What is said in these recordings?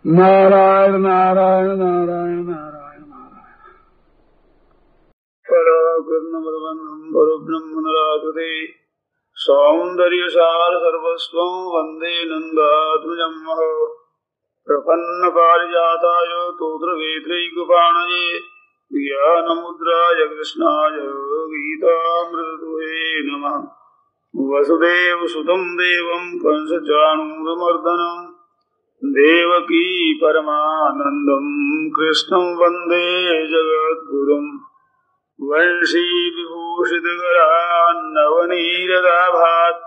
नारायण नारायण नारायण नारायण नारायण। पराकृष्ण परबंधम परब्रह्म नराकृते सौंदर्यसार सर्वस्वं वन्दे नन्दात्मजं प्रपन्न पारिजाताय तोत्रवेत्रैकपाणये ज्ञानमुद्राय कृष्णाय गीतामृतदुहे नमः। वसुदेवसुतं देवं कंसचाणूरमर्दनं देवकी परमानन्दं कृष्णं वन्दे जगद्गुरुं। वंशी विभूषितकरान्नवनीरदाभात्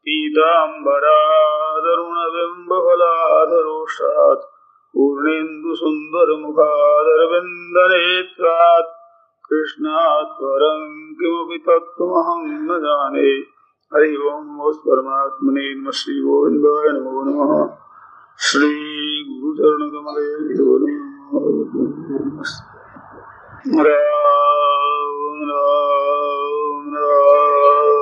पीताम्बरादरुणबिम्बफलाधरोष्ठात् पूर्णेन्दुसुन्दरमुखादरविन्दनेत्रात् कृष्णात् परं किमपि तत्त्वमहं न जाने। हरि ओं परमात्मने नमः। श्री गोविन्दाय नमो नमः। श्री गुरुचरणकमलेभ्यो नमः। राम राम राम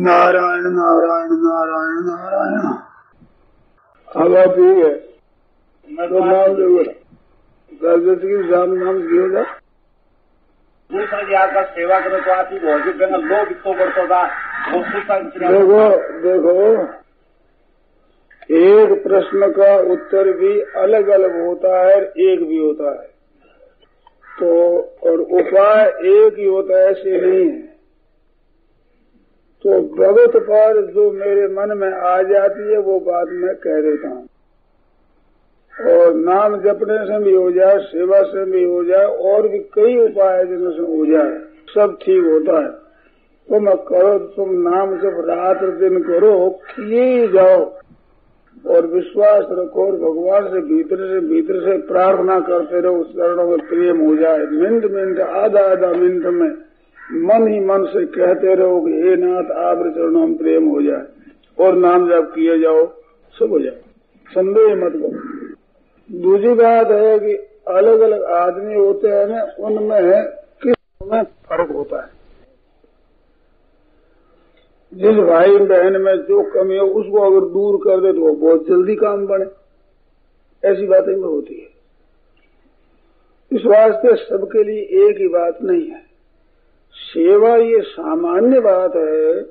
नारायण नारायण नारायण नारायण। अब आप ये है तो नाम देगा राम नाम दिया जा। दूसरा आपका सेवा करो तो आप ही भौतिक करना लोग इतो बढ़ता था। देखो एक प्रश्न का उत्तर भी अलग अलग होता है, एक भी होता है तो, और उपाय एक ही होता है, ऐसे नहीं है। तो भगत पर जो मेरे मन में आ जाती है वो बात मैं कह देता हूँ। और नाम जपने से भी हो जाए, सेवा से भी हो जाए, और भी कई उपाय है जिनसे हो जाए, सब ठीक होता है। तुम करो, तुम नाम जब रात दिन करो, किए ही जाओ और विश्वास रखो और भगवान से भीतर से प्रार्थना करते रहो, उस चरणों में प्रेम हो जाए। मिनट मिनट आधा आधा मिनट में मन ही मन से कहते रहो कि हे नाथ आपके चरणों में प्रेम हो जाए, और नाम जप किए जाओ, सब हो जाए, संदेह मत करो। दूसरी बात है कि अलग अलग आदमी होते हैं ना, उनमें किस में फर्क होता है। जिस भाई बहन में जो कमी हो उसको अगर दूर कर दे तो वो बहुत जल्दी काम बने, ऐसी बातें में होती है। इस वास्ते सबके लिए एक ही बात नहीं है। सेवा ये सामान्य बात है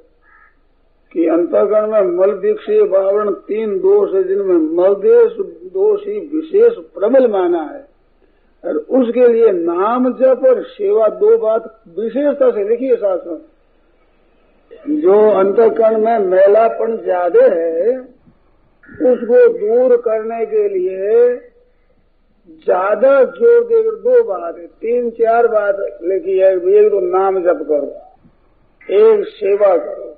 कि अंतःकरण में मल विक्षेप आवरण 3 दोष है, जिनमें मलदेश दोष ही विशेष प्रबल माना है। और उसके लिए नाम जप और सेवा 2 बात विशेषता से लिखी है शास्त्रों। जो अंतःकरण में मैलापन ज्यादा है उसको दूर करने के लिए ज्यादा जोर देकर 2 बात है, 3-4 बात लिखी है। एक तो नाम जप करो, एक सेवा करो,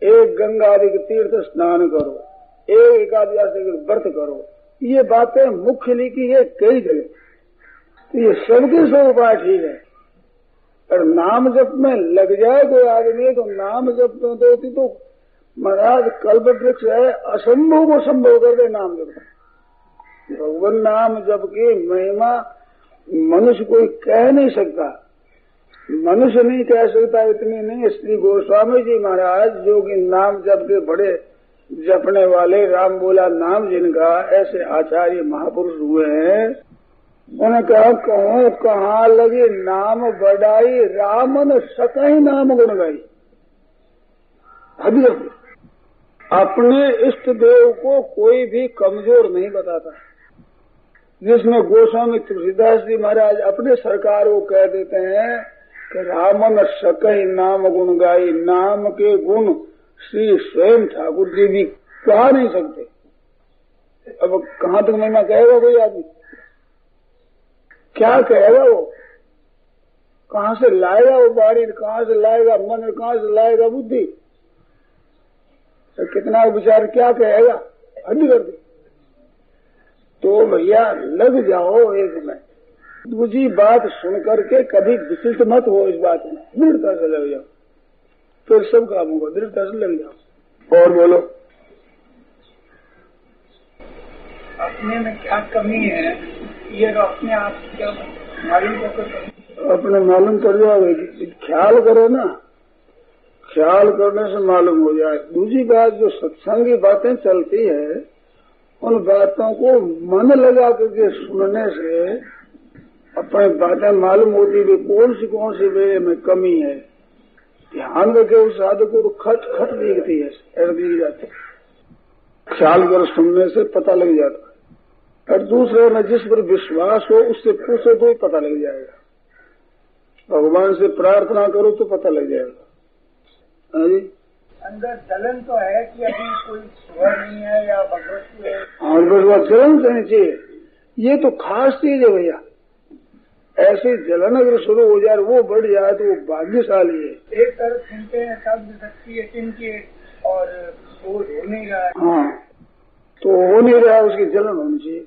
एक गंगा आदि के तीर्थ स्नान करो, एक एकादशी व्रत करो। ये बातें मुख्य लिखी है कई जगह, तो ये सबके सब उपाय ठीक है। और नाम जप में लग जाए कोई आदमी तो नाम जप में देती तो महाराज कल्प वृक्ष है, असंभव को संभव कर दे नाम जप। भगवान नाम जप की महिमा मनुष्य कोई कह नहीं सकता, मनुष्य नहीं कह सकता, इतनी नहीं। श्री गोस्वामी जी महाराज जो कि नाम जप के बड़े जपने वाले, राम बोला नाम जिनका, ऐसे आचार्य महापुरुष हुए हैं। उन्होंने कहा कहो कहाँ लगे नाम बढ़ाई, रामन सकई नाम गुण गाई। अभी अपने इष्ट देव को कोई भी कमजोर नहीं बताता। जिसमें गोस्वामी तुलसीदास जी महाराज अपने सरकार को कह देते हैं कि रामन सकई नाम गुण गाई। नाम के गुण श्री स्वयं ठाकुर जी भी कहा नहीं सकते। अब कहाँ तक महिमा कहेगा कोई आदमी, क्या कहेगा वो, कहाँ से लाएगा वो बाणी, कहाँ से लाएगा मन, कहाँ से लाएगा बुद्धि, तो कितना विचार क्या कहेगा, हद कर दे। तो भैया लग जाओ एक में, दूसरी बात सुन करके कभी विशिष्ट मत हो इस बात में, दृढ़ता से लग जाओ, फिर सब काम होगा, दृढ़ता से लग जाओ। और बोलो अपने में क्या कमी है, ये तो अपने आप क्या मालूम कर, अपने मालूम कर जाओगे। ख्याल करो ना, ख्याल करने से मालूम हो जाए। दूसरी बात जो सत्संग की बातें चलती है उन बातों को मन लगा करके सुनने से अपने बातें मालूम होती भी कौन सी वे में कमी है। ध्यान रखे उस साधक को तो खट खट दिखती है, ऐसा दिख जाती है। ख्याल कर सुनने से पता लग जाता है। और दूसरे में जिस पर विश्वास हो उससे पूछो तो ही पता लग जाएगा। भगवान से प्रार्थना करो तो पता लग जाएगा। हाँ जी, अंदर जलन तो है कि अभी कोई स्वर नहीं है या भगवती है। हाँ, बस जलन रहनी चाहिए। ये तो खास चीज है भैया। ऐसे जलन अगर शुरू हो जाए, वो बढ़ जाए तो वो भाग्यशाली है। एक तरफ सुनते हैं शब्द शक्ति के और शोध हो नहीं रहा है। हाँ, तो हो नहीं रहा, उसकी जलन होनी चाहिए।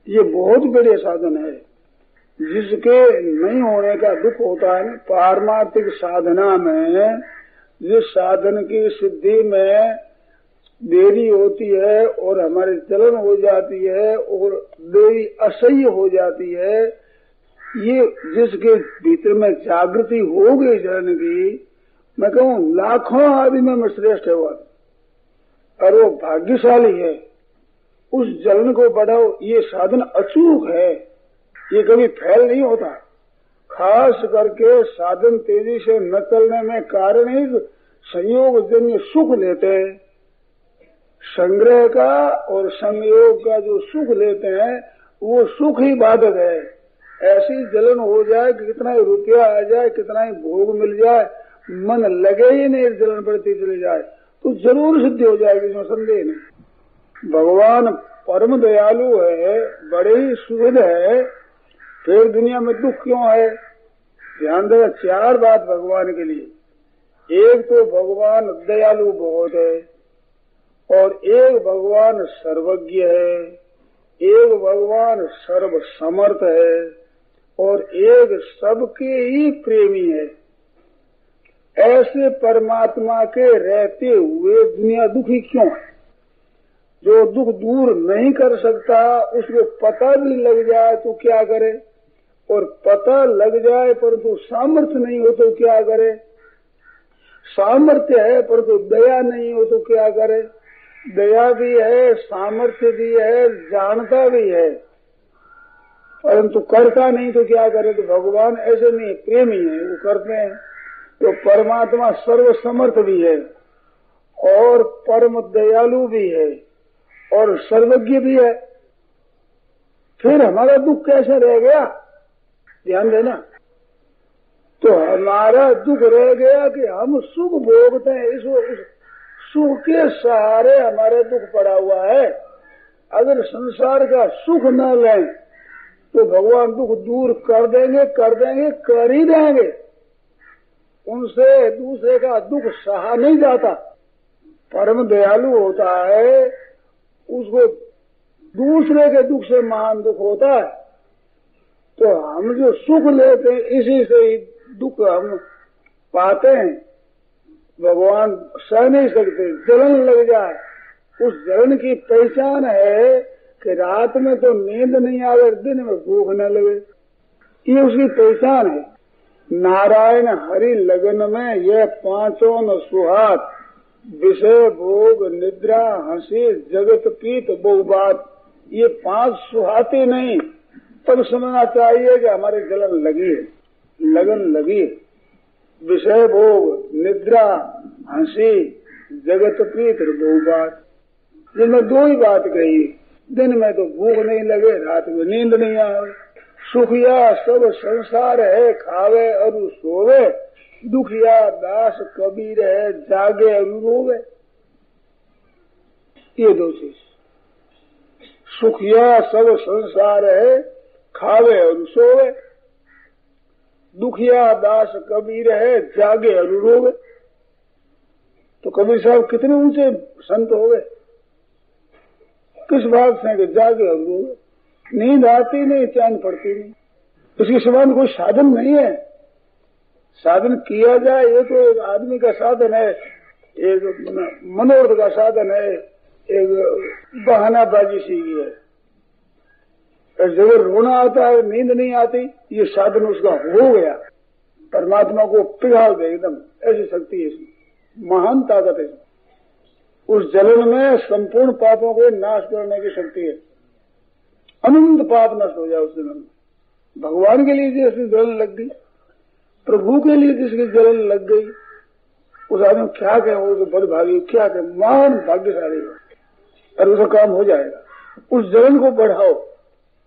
ये बहुत बढ़िया साधन है। जिसके नहीं होने का दुख होता है ना, पारमार्थिक साधना में जिस साधन की सिद्धि में देरी होती है और हमारी जलन हो जाती है और देरी असह्य हो जाती है, ये जिसके भीतर में जागृति हो गई जलन की, मैं कहूँ लाखों आदमी में श्रेष्ठ है वो, और वो भाग्यशाली है। उस जलन को बढ़ाओ, ये साधन अचूक है, ये कभी फैल नहीं होता। खास करके साधन तेजी से न चलने में कारण ही संयोग जन्य सुख लेते हैं। संग्रह का और संयोग का जो सुख लेते हैं वो सुख ही बाधक है। ऐसी जलन हो जाए कि कितना ही रुपया आ जाए, कितना ही भोग मिल जाए, मन लगे ही नहीं, जलन बढ़ती चली जाए तो जरूर सिद्धि हो जाएगी, इसमें संदेह नहीं। भगवान परम दयालु है, बड़े ही सुहृद है, फिर दुनिया में दुख क्यों है? ध्यान देगा, चार बात भगवान के लिए। एक तो भगवान दयालु बहुत है, और एक भगवान सर्वज्ञ है, एक भगवान सर्व समर्थ है, और एक सबके ही प्रेमी है। ऐसे परमात्मा के रहते हुए दुनिया दुखी क्यों है? जो दुख दूर नहीं कर सकता उसको पता भी लग जाए तो क्या करे, और पता लग जाए परंतु सामर्थ्य नहीं हो तो क्या करे, सामर्थ्य है परंतु दया नहीं हो तो क्या करे, दया भी है, सामर्थ्य भी है, जानता भी है, परंतु करता नहीं तो क्या करे। तो भगवान ऐसे नहीं, प्रेमी है, वो करते हैं। तो परमात्मा सर्व समर्थ भी है और परम दयालु भी है और सर्वज्ञ भी है। फिर हमारा दुख कैसे रह गया? ध्यान देना, तो हमारा दुख रह गया कि हम सुख भोगते हैं, इस सुख के सहारे हमारा दुख पड़ा हुआ है। अगर संसार का सुख न लें तो भगवान दुख दूर कर देंगे, कर ही देंगे। उनसे दूसरे का दुख सहा नहीं जाता। परम दयालु होता है, उसको दूसरे के दुख से महान दुख होता है। तो हम जो सुख लेते हैं इसी से ही दुख हम पाते हैं। भगवान सह नहीं सकते, जलन लग जाए। उस जलन की पहचान है कि रात में तो नींद नहीं आवे, दिन में भूख न लगे, ये उसकी पहचान है। नारायण हरि लगन में यह पांचों न सुहात, विषय भोग निद्रा हंसी जगत पीत बहुबात, ये पांच सुहाते नहीं। तब समझना चाहिए कि हमारी जलन लगी है, लगन लगी है। विषय भोग निद्रा हंसी जगत प्रीत बहुबात, जिनमें दो ही बात कही। दिन में तो भूख नहीं लगे, रात में नींद नहीं आवे। सुखिया सब संसार है, खावे और सोवे, दुखिया दास कबीर है, जागे और रोवे। ये दो चीज। सुखिया सब संसार है, खावे और सोवे, दुखिया दास कबीर है, जागे और रोवे। तो कबीर साहब कितने ऊंचे संत हो गए, किस बात से? जागे और रोवे। नींद आती नहीं, चैन पड़ती नहीं। उसके सिवा कोई साधन नहीं है। साधन किया जाए ये तो एक आदमी का साधन है, एक मनोरथ का साधन है, एक बहानाबाजी सी है। जब रोना आता है, नींद नहीं आती, ये साधन उसका हो गया। परमात्मा को पिघाल दे एकदम, ऐसी शक्ति है इसमें, महान ताकत है। उस जलन में संपूर्ण पापों को नाश करने की शक्ति है। अनंत पाप नष्ट हो जाए उस जलन में। भगवान के लिए जैसी जलन लग गई, प्रभु के लिए जिसकी जलन लग गई, उस आदमी क्या कहे, वो तो बड़भागी, क्या कहे, महान भाग्यशाली है, और उसका काम हो जाएगा। उस जलन को बढ़ाओ,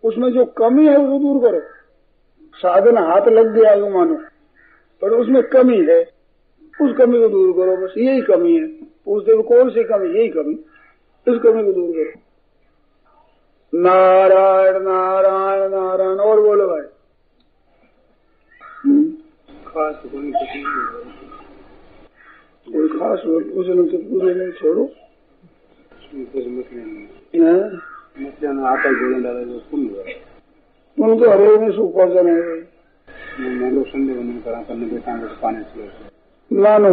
उसमें जो कमी है उसको दूर करो। साधन हाथ लग गया मानो, पर उसमें कमी है, उस कमी को दूर करो। बस यही कमी है। पूछते हो कौन सी कमी? यही कमी, इस कमी को दूर करो। नारायण नारायण नारायण। और बोलो भाई। खास कोई खास पूछने से पूरे नहीं, छोड़ो। आटा जोड़ने डाला जो पुण्य पुण्य तो हरे में सुख पहुंचाने लोग संदेह करने बेटा पानी से मानो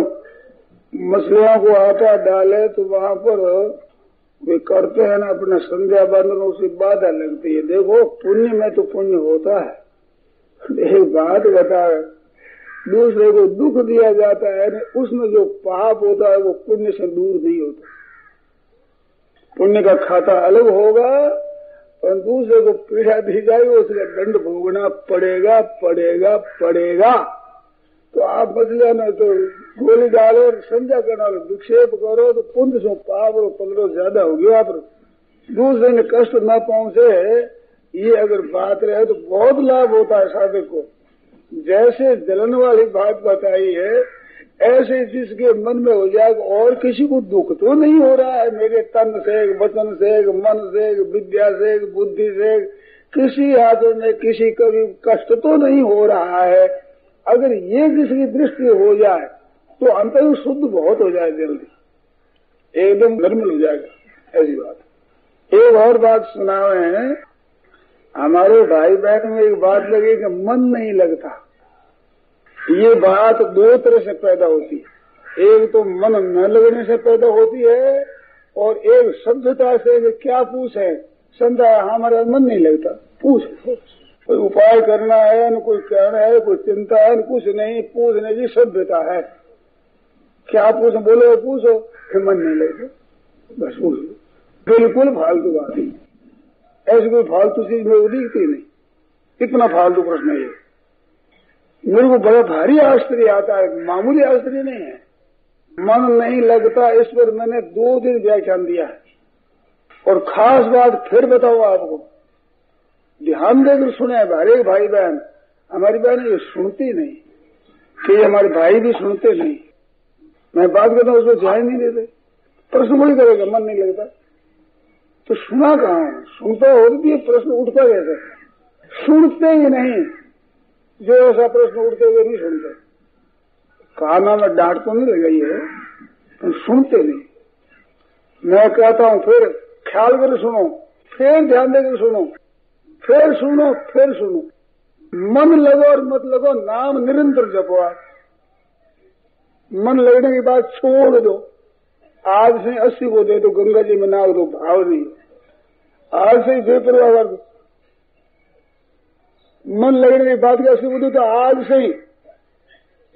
मछलियों को आटा डाले तो वहां पर वे करते हैं ना अपना संध्या बंधनों से बाधा लगती है। देखो पुण्य में तो पुण्य होता है। एक बात बता, दूसरे को दुख दिया जाता है, उसमें जो पाप होता है वो पुण्य से दूर नहीं होता। पुण्य का खाता अलग होगा, और दूसरे को पीड़ा दी जाएगी, उसका दंड भोगना पड़ेगा पड़ेगा पड़ेगा। तो आप मछलियां में तो गोली डालो और संध्या करना विक्षेप करो तो पुण्य से पाप और 15 ज्यादा होगी। आप दूसरे ने कष्ट न पहुंचे, ये अगर बात रहे तो बहुत लाभ होता है साधक को। जैसे जलन वाली बात बताई है, ऐसे जिसके मन में हो जाएगा और किसी को दुख तो नहीं हो रहा है, मेरे तन से, वचन से, मन से, विद्या से, बुद्धि से, किसी हाथों में किसी का भी कष्ट तो नहीं हो रहा है। अगर ये किसी दृष्टि हो जाए तो अंतर शुद्ध बहुत हो जाए, जल्दी एकदम निर्मल हो जाएगा। ऐसी बात। एक और बात सुनावे हैं, हमारे भाई बहन में एक बात लगी कि मन नहीं लगता। ये बात दो तरह से पैदा होती है। एक तो मन न लगने से पैदा होती है, और एक सभ्यता से कि क्या पूछे, संध्या हमारा मन नहीं लगता, पूछ कोई उपाय करना है, न कोई कहना है, कोई चिंता है, न कुछ नहीं, पूछने की सभ्यता है। क्या पूछ, बोलो पूछो, फिर मन नहीं लगता, बस पूछ लो। बिल्कुल फालतू बात है, ऐसी कोई फालतू चीज मेरे को दिखती नहीं। इतना फालतू प्रश्न है ये। मेरे को बड़ा भारी आश्चर्य आता है, मामूली आश्चर्य नहीं है। मन नहीं लगता, इस पर मैंने 2 दिन व्याख्यान दिया है। और खास बात फिर बताओ आपको, ध्यान देकर सुने। हमारे भाई बहन, हमारी बहन ये सुनती नहीं, कि हमारे भाई भी सुनते नहीं। मैं बात करता हूँ उसको ध्यान नहीं देते। प्रश्न वही करेगा, मन नहीं लगता तो सुना कहाँ? सुनता होती है, प्रश्न उठता कैसे? सुनते ही नहीं। जो ऐसा प्रश्न उठते हुए नहीं सुनते, काना में डांट तो नहीं लगाई है, तो सुनते नहीं। मैं कहता हूँ फिर ख्याल कर सुनो, फिर ध्यान देकर सुनो, फिर सुनो, फिर सुनो। मन लगो और मत लगो, नाम निरंतर जपो। आप मन लगने की बात छोड़ दो। आज से 80 को दे दो, गंगा जी में नाव दो, भाव नहीं। आज से ही बेपरवाह कर दो। मन लगने की बात की 80 को दो, तो आज से ही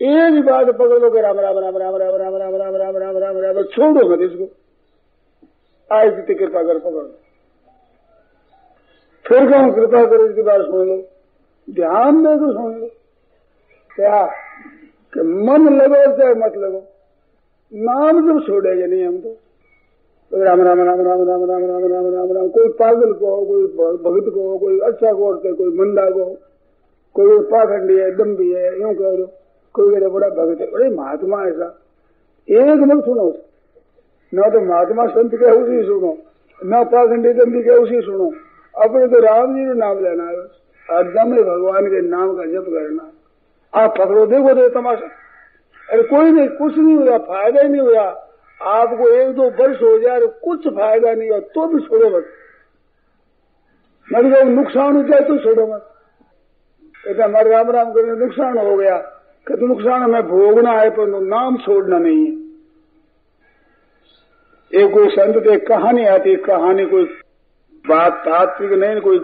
एक ही बात पकड़ लो कि राम राम राम राम राम राम राम राम राम राम राम राम, छोड़ो मत इसको। आज जितनी कृपा कर पकड़ लो। फिर कहूं कृपा करो, इसकी बात सुन लो, ध्यान दे तो सुन लो। क्या कि मन लगो चाहे मत लगो, नाम जब छोड़ेंगे नहीं हम तो राम राम राम राम राम राम राम राम राम राम। कोई पागल को, कोई भगत को, कोई अच्छा को, कोई मंदा को, कोई पाखंडी है, दम्भी है, यूं कह दो। कोई कहते बड़ा भगत है, बड़े महात्मा ऐसा। एक मत सुनो, न तो महात्मा संत के उसी सुनो, न पाखंडी दम्भी के उसी सुनो। अपने तो राम जी का नाम लेना है, हरदम भगवान के नाम का जप करना। आप पकड़ो, देखो तो तमाशा। अरे कोई नहीं, कुछ नहीं हुआ, फायदा ही नहीं हुआ। आपको 1-2 वर्ष हो जाए, कुछ फायदा नहीं हुआ तो भी छोड़ो मत। मतलब नुकसान हो जाए तो छोड़ो मत। कहते हमारे राम राम करने नुकसान हो गया, कहते नुकसान हमें भोगना है, पर नाम छोड़ना नहीं है। एक कोई संत एक कहानी आती है, कहानी कोई बात तात्विक नहीं, कोई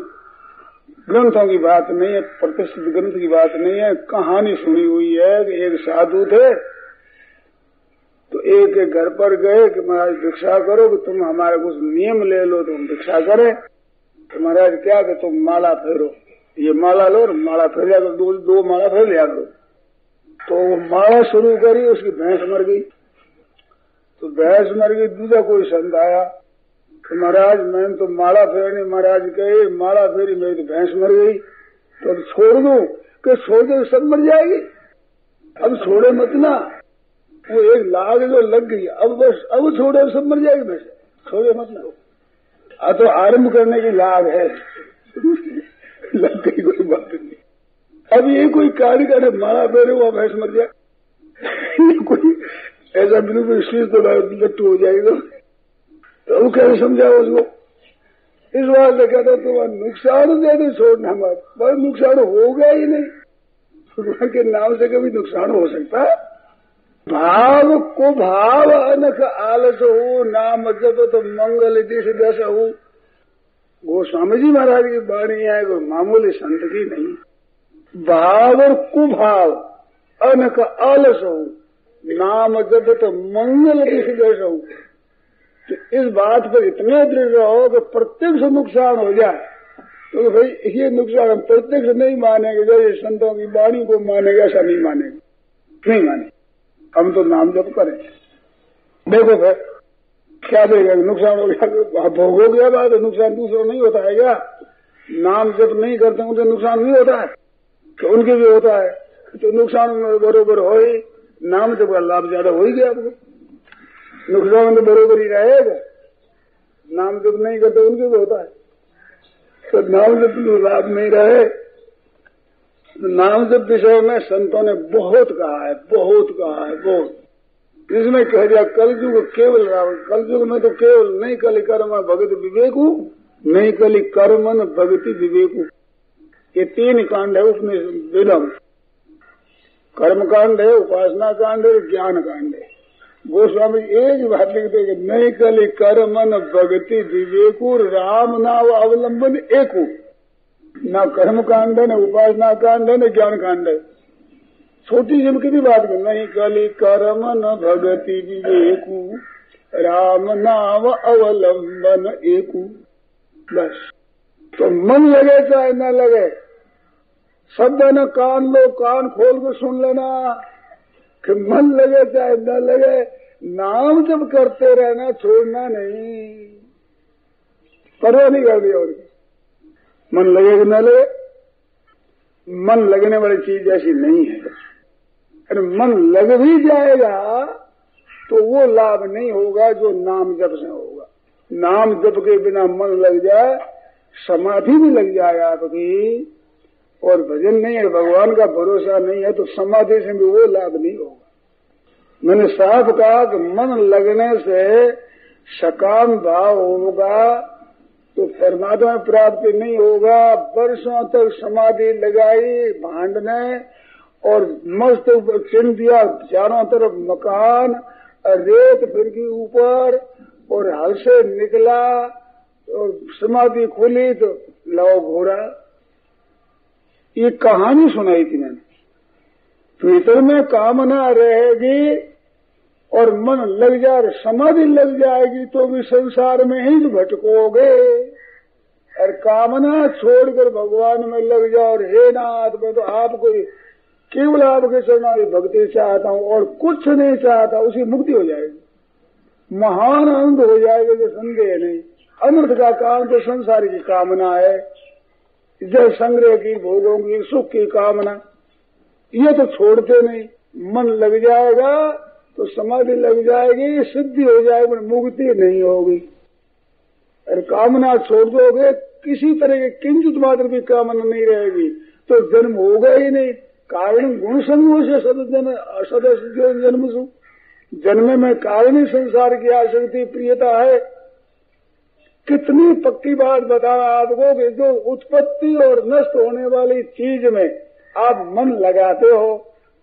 ग्रंथों की बात नहीं है, प्रतिष्ठित ग्रंथ की बात नहीं है, कहानी सुनी हुई है कि एक साधु थे, तो एक एक घर पर गए कि महाराज भिक्षा करो, कि तुम हमारे कुछ नियम ले लो तो हम भिक्षा करें। तो महाराज क्या कि तुम माला फेरो, ये माला लो, माला फेर लिया करो, दो माला फेर लिया करो। तो वो माला शुरू करी, उसकी भैंस मर गई। तो भैंस मर गई, दूसरा कोई संत आया तो महाराज मैंने तो माला फेरनी। महाराज कहे माला फेरी, मेरी तो भैंस मर गई, तो अब छोड़ दो। कि छोड़ दो सब मर जाएगी, अब छोड़े मत ना। वो एक लाग जो लग गई, अब बस अब छोड़े सब मर जाएगी, बस छोड़े मत ना। तो आरंभ करने की लाग है लग गई, कोई बात नहीं। अब ये कोई कार्य करे, माला फेरे वो भैंस मर जाए कोई ऐसा बिल्कुल शीश तो लट्टू हो जाएगा। तो वो कैसे समझाओ उसको? इस बात से कहता तुम्हारा नुकसान दे दो, छोड़ना मत। बस नुकसान होगा ही नहीं, भगवान के नाम से कभी नुकसान हो सकता है? भाव को भाव अनख आलस हो, नाम जब तो मंगल दिश दस हो। गोस्वामी जी महाराज की वाणी है, कोई मामूली संत की नहीं। भाव और कुभाव अनख आलस हो, नाम जब तो मंगल दिश दस हो। तो इस बात पर इतने दृढ़ रहो कि प्रत्यक्ष नुकसान हो जाए तो भाई ये नुकसान हम प्रत्यक्ष नहीं मानेंगे, जो ये संतों की वाणी को मानेंगे ऐसा नहीं मानेंगे, नहीं माने। हम तो नाम जप करें। देखो फिर क्या देगा, नुकसान हो गया, भोगोगे बात, नुकसान दूसरों नहीं होता है क्या? नाम जप नहीं करते उनसे नुकसान नहीं होता है, तो उनके भी होता है। तो नुकसान बरोबर हो ही, नाम जप का लाभ ज्यादा हो ही गया आपको, नुकसान तो बरोबर ही रहेगा। नाम जप नहीं करते उनके भी होता है, तो नाम जप लाभ नहीं रहे। नाम जप विषय में संतों ने बहुत कहा है, बहुत कहा है, बहुत। इसमें कह दिया कलयुग केवल रावण, कलयुग में तो केवल नहीं कलि कर्म भगत विवेकु, नहीं कलि कर्मन भगति विवेकु। ये 3 कांड है उपनिषद वेदम। कर्म कांड है, उपासना कांड है, ज्ञान कांड है। गोस्वामी एक बात लिखते कि नहीं कलि कर्मन भगति विवेकु, राम नाम अवलंबन एकु। ना कर्म कांड है, न उपासना कांड है, न ज्ञान कांड है। छोटी जिनकी भी बात कर, नहीं कलि कर्म न भगति विवेकु, राम नाम अवलंबन एकु। बस तो मन लगे चाहे न लगे, शब्द न कान लो, कान खोल कर सुन लेना कि मन लगे चाहे न लगे, नाम जब करते रहना, छोड़ना नहीं, परवाह नहीं करनी। और मन लगे कि न लगे, मन लगने वाली चीज ऐसी नहीं है। अरे मन लग भी जाएगा तो वो लाभ नहीं होगा जो नाम जप से होगा। नाम जप के बिना मन लग जाए, समाधि भी लग जाए आपकी, और भजन नहीं है, भगवान का भरोसा नहीं है, तो समाधि से भी वो लाभ नहीं होगा। मैंने साफ कहा कि मन लगने से सकाम भाव होगा तो परमात्मा प्राप्ति नहीं होगा। वर्षों तक समाधि लगाई भांड ने और मस्त चिन्ह दिया, चारों तरफ मकान, रेत फिर के ऊपर, और हल से निकला और समाधि खुली तो लाओ घोड़ा। ये कहानी सुनाई थी मैंने। भीतर में कामना रहेगी और मन लग जाए, समाधि लग जाएगी तो भी संसार में ही भटकोगे। और कामना छोड़कर भगवान में लग जाओ और हे नाथ मैं तो आपको केवल आपके चरणों भक्ति चाहता हूँ और कुछ नहीं चाहता, उसी मुक्ति हो जाएगी, महान आनंद हो जाएगा, जो संदेह नहीं। अनर्थ का काम तो संसार की कामना है, जय संग्रह की, भोगों की, सुख की कामना, ये तो छोड़ते नहीं। मन लग जाएगा तो समाधि लग जाएगी, सिद्धि हो जाएगी, मुक्ति नहीं होगी। और कामना छोड़ दोगे, किसी तरह के किंचित मात्र भी कामना नहीं रहेगी तो जन्म होगा ही नहीं। कारण गुण संयोग से सदस्य जन्म सु, जन्म में कारण ही संसार की आसक्ति प्रियता है। कितनी पक्की बात बताया आपको कि जो उत्पत्ति और नष्ट होने वाली चीज में आप मन लगाते हो,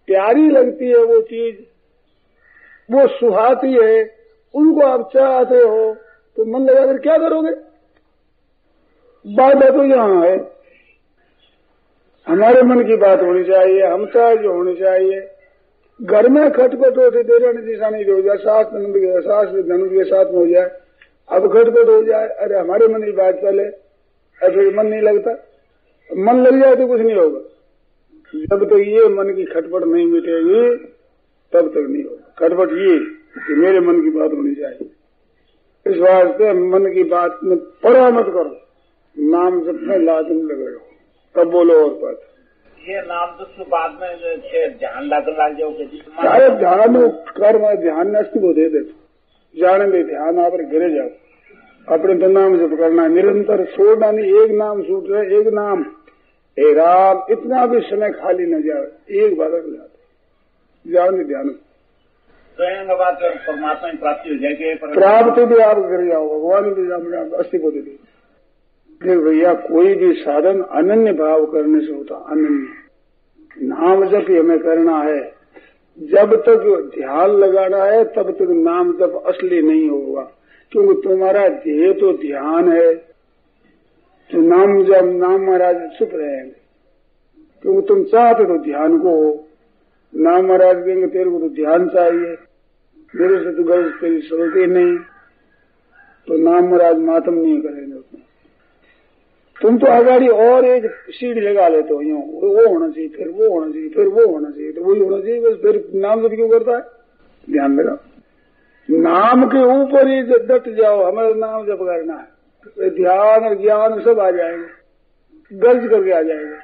प्यारी लगती है वो चीज, वो सुहाती है, उनको आप चाहते हो, तो मन लगाकर क्या करोगे? बात तो यहाँ है, हमारे मन की बात होनी चाहिए, हम चाहे जो होनी चाहिए। घर में खटपट होती देरानी दिशानी हो जाए, सास ननद के साथ में हो जाए, अब खटपट हो जाए, अरे हमारे मन की बात पहले, ऐसे मन नहीं लगता, मन लग जाए तो कुछ नहीं होगा। जब तक ये मन की खटपट नहीं मिटेगी तब तक नहीं होगा। खटपट ये कि मेरे मन की बात होनी चाहिए, इस वास्ते मन की बात में पड़ा मत करो, नाम जब में लाजम लगे हो, तब बोलो और बात। ये नाम तो बाद में ध्यान लग जाओ, चाहे ध्यान कर, मैं ध्यान नष्ट को दे दे, जाने दे ध्यान आप गिरे जाओ, अपने तो नाम जब करना है निरंतर, छोड़ना नहीं। एक नाम छूट रहे, एक नाम, हे राम, इतना भी समय खाली न जाए, एक बार जाते जाने ध्यान, स्वयं बात परमात्मा की प्राप्ति हो जाएगी। प्राप्ति भी आप गिर जाओ, भगवान भी अस्थि को दे देंगे। देख भैया, कोई भी साधन अनन्य भाव करने से होता, अनन्य। नाम जप हमें करना है, जब तक ध्यान लगाना है तब तक नाम जप असली नहीं होगा, क्योंकि तुम्हारा ध्येय तो ध्यान है। तो नाम जब नाम महाराज चुप रहेंगे, क्योंकि तुम चाहते तो ध्यान को हो। नाम महाराज कहेंगे तेरे को तो ध्यान चाहिए, मेरे से तो गलत तेरी चलती नहीं, तो नाम महाराज मातम नहीं करेंगे उसमें। तुम तो आगाड़ी और एक सीढ़ी लगा लेते हो, यूं वो होना चाहिए, फिर वो होना चाहिए, फिर वो होना चाहिए, तो वही होना चाहिए, बस फिर नाम जब क्यों करता है? ध्यान लगा, नाम के ऊपर ही डट जाओ, हमें नाम जब करना है, ध्यान और ज्ञान सब आ जाएंगे, गर्ज करके आ जाएगा।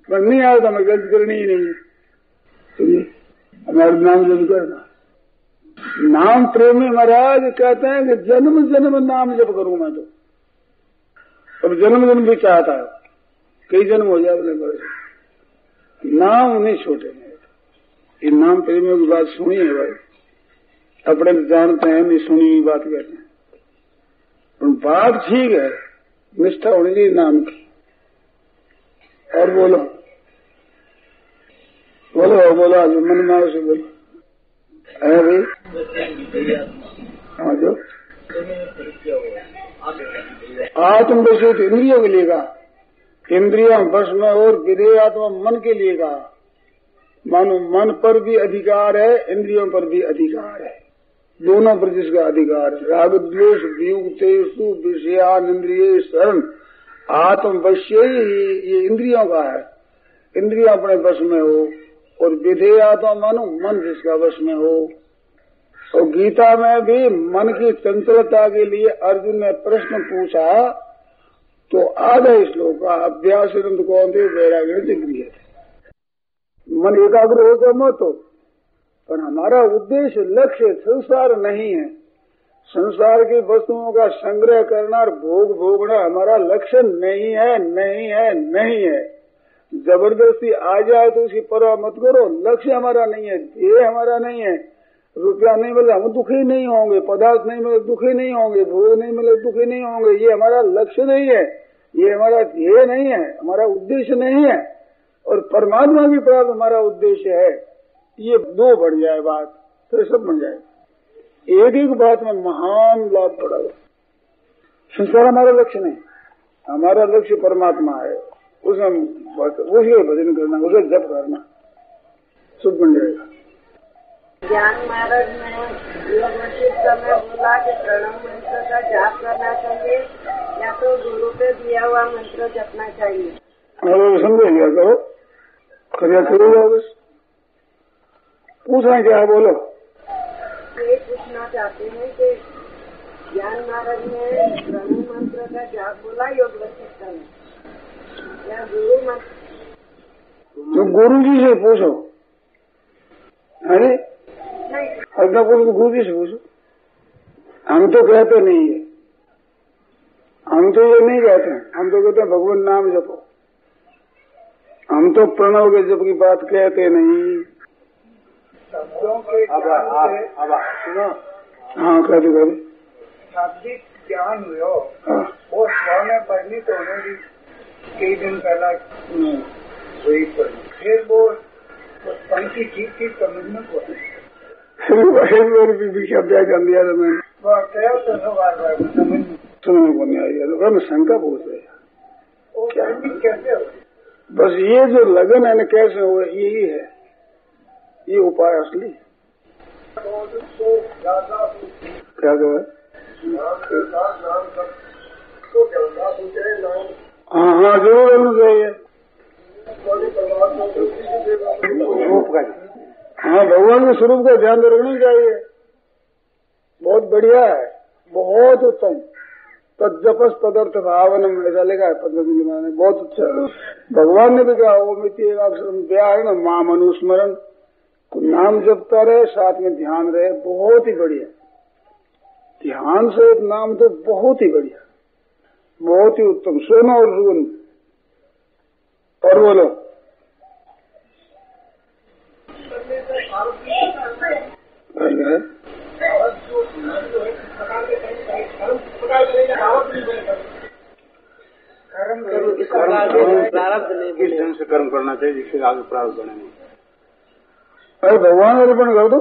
पर नहीं आया तो हमें गर्ज करनी ही नहीं, सुनिए हमारा नाम जब करना। नाम प्रेमी महाराज कहते हैं कि जन्म जन्म नाम जब करूं मैं, तो अब जन्म जन्म भी चाहता है, कई जन्म हो जाए अपने नाम नहीं छोटे। ये नाम प्रेमियों की बात सुनी है भाई, अपने जानते हैं, नहीं सुनी बात कहते हैं, बात ठीक है, निष्ठा होनी चाहिए नाम की। और बोलो बोलो बोलो, आज मन में से बोलो, है भाई। हाँ, जो आत्मवशित इंद्रियों के लिए कहा, इंद्रिया बस में, और विधेय आत्मा मन के लिए कहा। मानो मन पर भी अधिकार है, इंद्रियों पर भी अधिकार है, दोनों पर जिसका अधिकार है। राग द्वेष वियुक्तेषु विषयान इंद्रिय शरण आत्मवश्य ही ये इंद्रियों का है, इंद्रिया अपने वश में हो, और विधेय आत्मा मानो मन जिसका वश में हो। और गीता में भी मन की चंचलता के लिए अर्जुन ने प्रश्न पूछा, तो आधा श्लोक का अभ्यास कौन थे वैराग्य जिक्रिय, मन एकाग्र हो तो मत हो, पर हमारा उद्देश्य लक्ष्य संसार नहीं है। संसार की वस्तुओं का संग्रह करना और भोग भोगना हमारा लक्ष्य नहीं है, नहीं है, नहीं है। जबरदस्ती आ जाए तो उसकी परवाह मत करो, लक्ष्य हमारा नहीं है, ध्येय हमारा नहीं है। रुपया नहीं मिले हम दुखी नहीं होंगे, पदार्थ नहीं मिले दुखी नहीं होंगे, भोग नहीं मिले दुखी नहीं होंगे, ये हमारा लक्ष्य नहीं है, ये हमारा ध्येय नहीं है, हमारा उद्देश्य नहीं है। और परमात्मा की प्राप्त हमारा उद्देश्य है। ये दो बढ़ जाए बात, फिर सब बन जाए। एक एक बात में महान लाभ पड़ेगा। संसार हमारा लक्ष्य नहीं, हमारा लक्ष्य परमात्मा है, उसमें उसे भजन करना, उसे जप करना, सब बन जाएगा। ज्ञान महाराज ने योग वशिष्ठ समय बोला कि प्रणव मंत्र का जाप करना चाहिए या तो गुरु पे दिया हुआ मंत्र जपना चाहिए। समझ गया, करो खरिया करो, बस पूछना क्या है बोलो। ये पूछना चाहते हैं कि ज्ञान महाराज ने प्रणव मंत्र का जाप बोला योग वशिष्ठ में या गुरु मंत्र, तो गुरु जी से पूछो। अरे अपना पूछो, गुरु जी से पूछो। हम तो कहते नहीं है, हम तो ये नहीं कहते हैं, हम तो कहते हैं भगवान नाम जपो। हम तो प्रणव के जप की बात कहते नहीं। शब्दों के सुनो, हाँ कहते कहते शाब्दिक ज्ञान हुए वो स्व में परिणित होने की कई दिन पहला वही पढ़ी, फिर वो पंक्ति ठीक समझ में पड़ी, भी शब्द कर दिया था मैंने, वो क्या तो समझ को नहीं आई, तो मैं शंका पूछ रहा कैसे हो। बस ये जो लगन है न कैसे हो, यही है। ये उपाय असली। क्या कहे? हाँ जरूर रहना चाहिए। हाँ भगवान के स्वरूप का ध्यान रखना चाहिए। बहुत बढ़िया है, बहुत उत्तम। तज्जपस पदार्थ भावनम ऐसा लिखा है पद्मजी ने, बहुत अच्छा। भगवान ने भी कहा वो मिट्टी एक ब्याह है ना, माम अनुस्मरण, नाम जपता रहे साथ में ध्यान रहे, बहुत ही बढ़िया। ध्यान से एक नाम तो बहुत ही बढ़िया, बहुत ही उत्तम। सोना और सुगंध। और बोलो किस ढंग से कर्म करना चाहिए जिससे आगे प्रारब्ध बने? अरे भगवान अर्पण कर दो,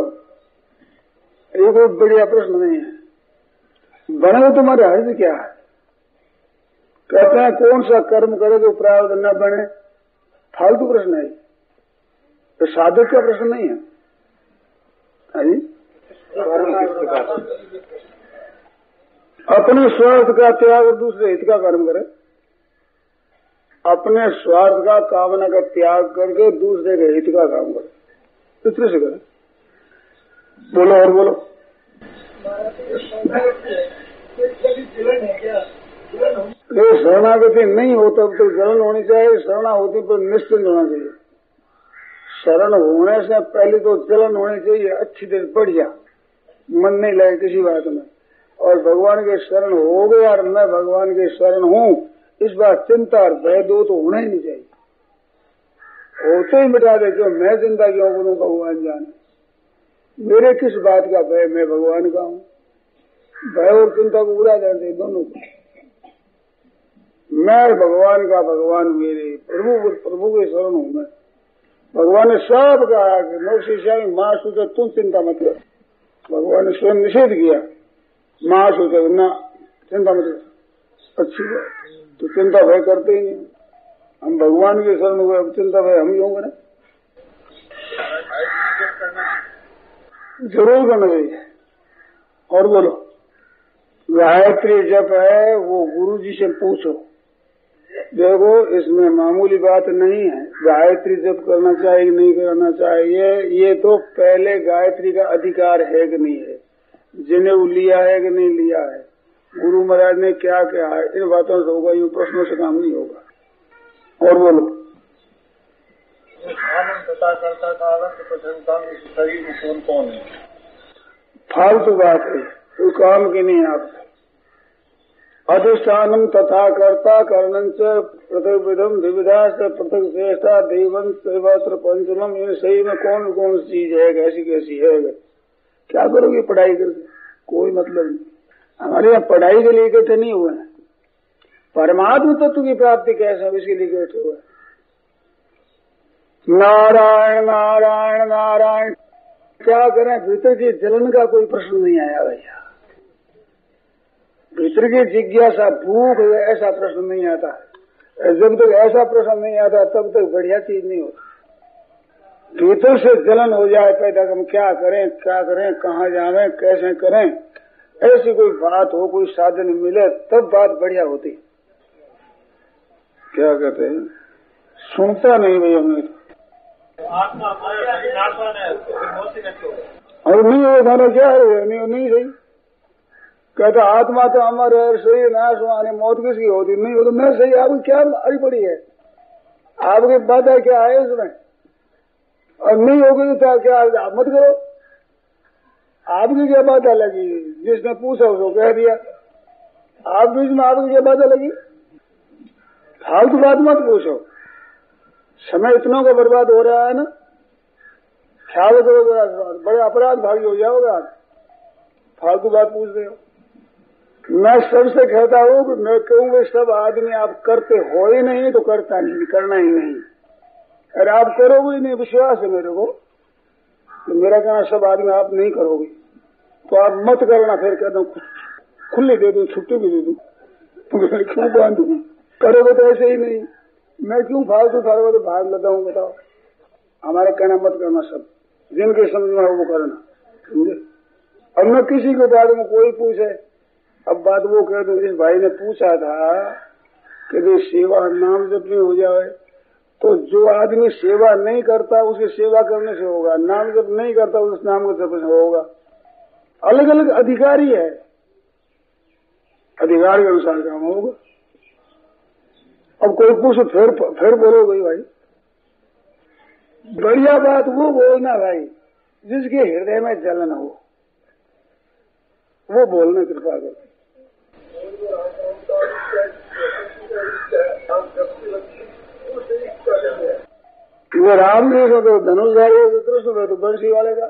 ये कोई बढ़िया प्रश्न नहीं है। बने तो तुम्हारे हर्ज क्या है? कहते हैं कौन सा कर्म करे तो प्रारब्ध न बने, फालतू प्रश्न है, तो साधक का प्रश्न नहीं है। अपने स्वार्थ का त्याग और दूसरे हित का कर्म करे। अपने स्वार्थ का कामना का त्याग करके दूसरे के हित का काम करे, इतने से करे। बोलो और बोलो। ये शरणागति नहीं हो तब तो जलन होनी चाहिए, शरणा होती पर निश्चिंत होना चाहिए। शरण होने से पहले तो जलन होनी चाहिए, अच्छी देर बढ़िया, मन नहीं लगे किसी बात में। और भगवान के शरण हो गया और मैं भगवान के शरण हूँ, इस बात चिंता और भय दो तो होना ही नहीं चाहिए। होते ही मिटा दे, क्यों मैं चिंता क्यों करूँ, भगवान जाने। मेरे किस बात का भय, मैं भगवान का हूँ। भय और चिंता को उड़ा जाते दोनों को। मैं भगवान का भगवान मेरे प्रभु के शरण हूँ मैं। भगवान ने सब कहा कि नौ शिष्या में मां सोचे तुम चिंता मत कर। भगवान ने स्वयं निषेध किया, मां सोचे ना चिंता मत कर। अच्छी बात, तो चिंता भय करते ही नहीं। हम भगवान के शरण हुए, अब चिंता भय हम ही होंगे ना। जरूर करना चाहिए। और बोलो, गायत्री जप है वो गुरु जी से पूछो। देखो इसमें मामूली बात नहीं है, गायत्री जप करना चाहिए नहीं करना चाहिए, ये तो पहले गायत्री का अधिकार है कि नहीं है, जिन्हें लिया है कि नहीं लिया है, गुरु महाराज ने क्या क्या है, इन बातों से होगा, यूं प्रश्नों से काम नहीं होगा। और बोलो, शरीर में कौन है? फालतू बात है, कोई काम की नहीं। आप अधिष्ठानम तथा कर्ता करणं च पृथक विधम विविधा से पृथक श्रेष्ठा देवन सर्वत्र पंचमम। इन सही में कौन कौन सी चीज है, कैसी कैसी है, क्या करोगे पढ़ाई करके, कोई मतलब नहीं। हमारे यहाँ पढ़ाई के लिए इकट्ठे नहीं हुए हैं, परमात्मा तत्व की प्राप्ति कैसे हम इसके लिए इकट्ठे हुए। नारायण नारायण नारायण, क्या करें, भीतर की जलन का कोई प्रश्न नहीं आया भैया। भीतर की जिज्ञासा भूख ऐसा प्रश्न नहीं आता। जब तक ऐसा प्रश्न नहीं आता तब तक बढ़िया चीज नहीं होती। भीतर से जलन हो जाए पैदा, हम क्या करें कहाँ जावें कैसे करें, ऐसी कोई बात हो, कोई साधन मिले तब बात बढ़िया होती। क्या कहते हैं, सुनता नहीं भैया मैं और नहीं हो खाना क्या है, नहीं सही कहता। आत्मा तो अमर है, शरीर नाश होने, मौत किसकी होती नहीं हो तो मैं सही। आपकी क्या अड़ी पड़ी है, आपकी बाधा क्या है इसमें, और नहीं होगी तो क्या आप मत करो। आपकी क्या बाधा लगी, जिसने पूछा उसको कह दिया। आप बीच में आपकी क्या बाधा लगी, फालतू बात मत पूछो। समय इतना का बर्बाद हो रहा है ना, ख्याल करोगे बड़े अपराध भागी हो जाओगे। फालतू बात पूछ रहे हो। मैं सबसे कहता हूँ कि मैं कहूँगा सब आदमी आप करते हो ही नहीं तो करता नहीं, करना ही नहीं। अरे आप करोगे ही नहीं, विश्वास है मेरे को, तो मेरा कहना सब आदमी आप नहीं करोगे तो आप मत करना। फिर कहता हूँ खुली दे दूँ, छुट्टी भी दे दूँ, क्यों बांधू, करोगे तो ऐसे ही नहीं। मैं क्यों फालतू फालतू तो भाग लेता हूँ, बताओ। हमारे कहना मत करना सब। जिनके समझ में वो करना, समझे। अब मैं किसी के बारे में कोई पूछे, अब बात वो कह दो, इस भाई ने पूछा था कि भाई सेवा नाम जप नहीं हो जाए, तो जो आदमी सेवा नहीं करता उसकी सेवा करने से होगा, नाम जप नहीं करता उस नाम को जप से होगा। अलग अलग अधिकारी है, अधिकार के अनुसार काम होगा। अब कोई पूछो फिर बोलो भाई बढ़िया बात वो बोलना भाई जिसके हृदय में जलन हो, वो बोलने कृपा कर। वो राम जी से तो धनुषधारी है, कृष्ण है तो बंसी वाले का,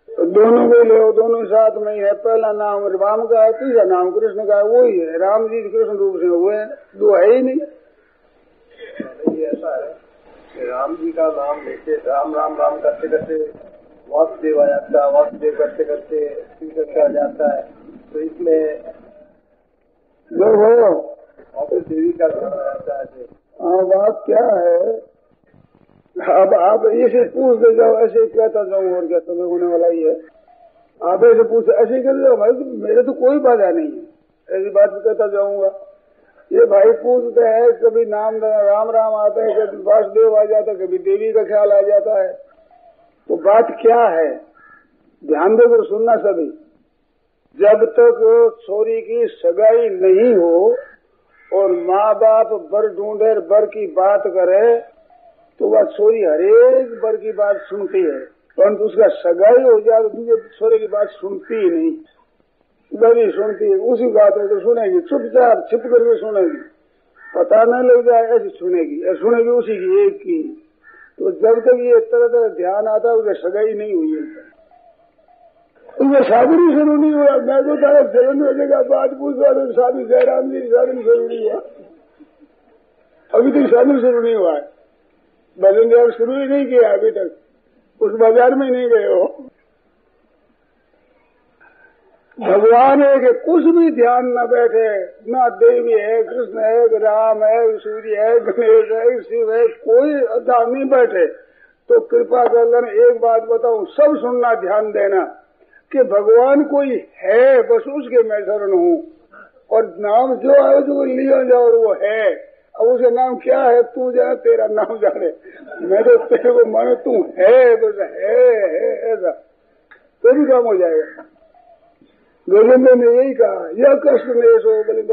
तो दोनों को ले, दोनों साथ में ही है। पहला नाम राम का है, तीसरा नाम कृष्ण का है, वो ही है। राम जी कृष्ण रूप से हुए हैं, दो है ही नहीं। ऐसा है कि राम जी का नाम लेते राम राम राम करते करते वासुदेव आ जाता है, वासुदेव करते करते श्री आ जाता है, तो इसमें और फिर देवी का नाम आ जाता है। हाँ, बात क्या है, अब आप ऐसे पूछ दे जाओ, ऐसे कहता जाऊँ और क्या समय होने वाला ही है। आप ऐसे पूछ ऐसे ही कर जाओ भाई, तो मेरे तो कोई बाधा नहीं है, ऐसी बात भी कहता जाऊंगा। ये भाई पूछते हैं, कभी नाम राम राम आता है, कभी वासुदेव आ जाता है, कभी देवी का ख्याल आ जाता है। तो बात क्या है, ध्यान देकर सुनना सभी। जब तक छोरी की सगाई नहीं हो और माँ बाप बर ढूंढे, बर की बात करे, तो वह छोरी हरेक बर की बात सुनती है, परंतु उसका सगाई हो जाए तो दूसरे छोरे की बात सुनती ही नहीं, बड़ी सुनती है। उसी बात है तो सुनेगी, चुपचाप छिप करके सुनेगी, पता नहीं लग जाए ऐसी सुनेगी उसी की एक की। तो जब तक ये तरह तरह ध्यान आता है उसकी सगाई नहीं हुई है, उसमें शादी भी शुरू नहीं हुआ। मैं तो तारा जलन हो जाएगा, बात पूछवा तो शादी जयराम जी शादी शुरू नहीं हुआ, अभी तक शादी शुरू नहीं हुआ है। भजन ध्यान शुरू ही नहीं किया अभी तक, उस बाजार में नहीं गए हो। भगवान है कि कुछ भी ध्यान न बैठे, ना देवी है, कृष्ण है, राम है, सूर्य है, गणेश है, शिव है, कोई ध्यान नहीं बैठे, तो कृपा कर लेना एक बात बताऊं, सब सुनना, ध्यान देना कि भगवान कोई है, बस उसके मैं शरण हूँ। और नाम जो है जो लिया जाओ वो है, अब उसका नाम क्या है तू जाने, तेरा नाम जाने, मैं तो तेरे को मानो, तू है बस है ऐसा, तो भी काम हो जाएगा। गोविंद ने यही कहा, यह कष्ट ने सो बलिंद